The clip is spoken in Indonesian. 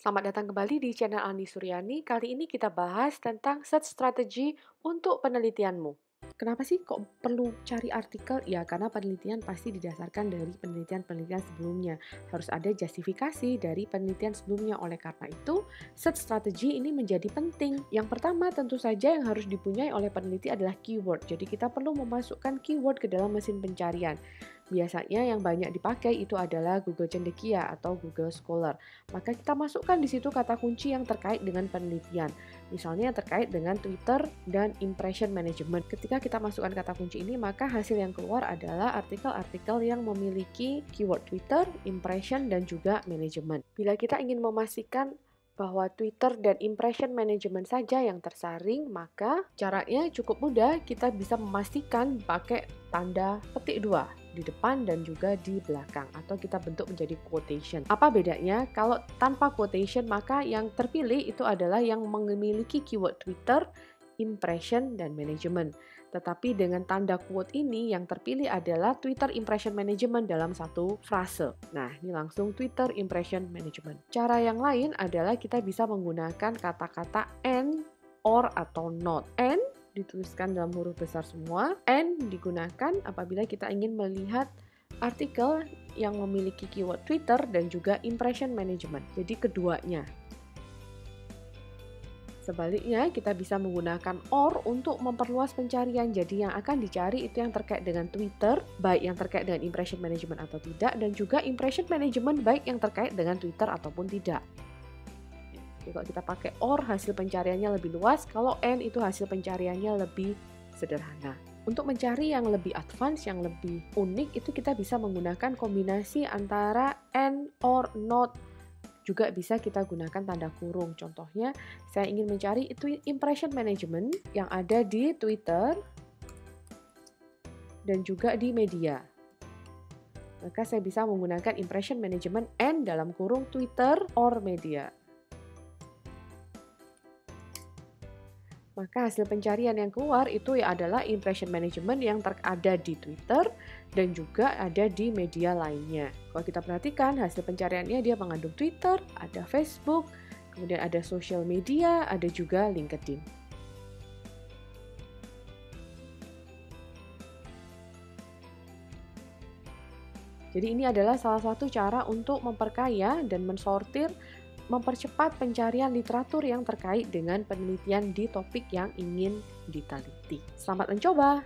Selamat datang kembali di channel Andi Suryani. Kali ini kita bahas tentang search strategy untuk penelitianmu. Kenapa sih kok perlu cari artikel? Ya, karena penelitian pasti didasarkan dari penelitian-penelitian sebelumnya. Harus ada justifikasi dari penelitian sebelumnya. Oleh karena itu, search strategy ini menjadi penting. Yang pertama, tentu saja yang harus dipunyai oleh peneliti adalah keyword. Jadi kita perlu memasukkan keyword ke dalam mesin pencarian. Biasanya yang banyak dipakai itu adalah Google Cendekia atau Google Scholar. Maka kita masukkan di situ kata kunci yang terkait dengan penelitian. Misalnya terkait dengan Twitter dan impression management. Ketika kita masukkan kata kunci ini, maka hasil yang keluar adalah artikel-artikel yang memiliki keyword Twitter, impression, dan juga management. Bila kita ingin memastikan bahwa Twitter dan impression management saja yang tersaring, maka caranya cukup mudah. Kita bisa memastikan pakai tanda petik 2 di depan dan juga di belakang, atau kita bentuk menjadi quotation. Apa bedanya? Kalau tanpa quotation, maka yang terpilih itu adalah yang memiliki keyword Twitter, impression, dan management. Tetapi dengan tanda quote ini, yang terpilih adalah Twitter impression management dalam satu frase. Nah, ini langsung Twitter impression management. Cara yang lain adalah kita bisa menggunakan kata-kata and, or, atau not. And dituliskan dalam huruf besar semua. And digunakan apabila kita ingin melihat artikel yang memiliki keyword Twitter dan juga impression management. Jadi keduanya. Sebaliknya, kita bisa menggunakan or untuk memperluas pencarian. Jadi yang akan dicari itu yang terkait dengan Twitter, baik yang terkait dengan impression management atau tidak, dan juga impression management baik yang terkait dengan Twitter ataupun tidak. Kalau kita pakai or, hasil pencariannya lebih luas. Kalau and, itu hasil pencariannya lebih sederhana. Untuk mencari yang lebih advance, yang lebih unik, itu kita bisa menggunakan kombinasi antara and, or, not. Juga bisa kita gunakan tanda kurung. Contohnya, saya ingin mencari itu impression management yang ada di Twitter dan juga di media. Maka saya bisa menggunakan impression management and dalam kurung Twitter or media. Maka hasil pencarian yang keluar itu adalah impression management yang ada di Twitter dan juga ada di media lainnya. Kalau kita perhatikan hasil pencariannya, dia mengandung Twitter, ada Facebook, kemudian ada social media, ada juga LinkedIn. Jadi ini adalah salah satu cara untuk memperkaya dan mempercepat pencarian literatur yang terkait dengan penelitian di topik yang ingin diteliti. Selamat mencoba!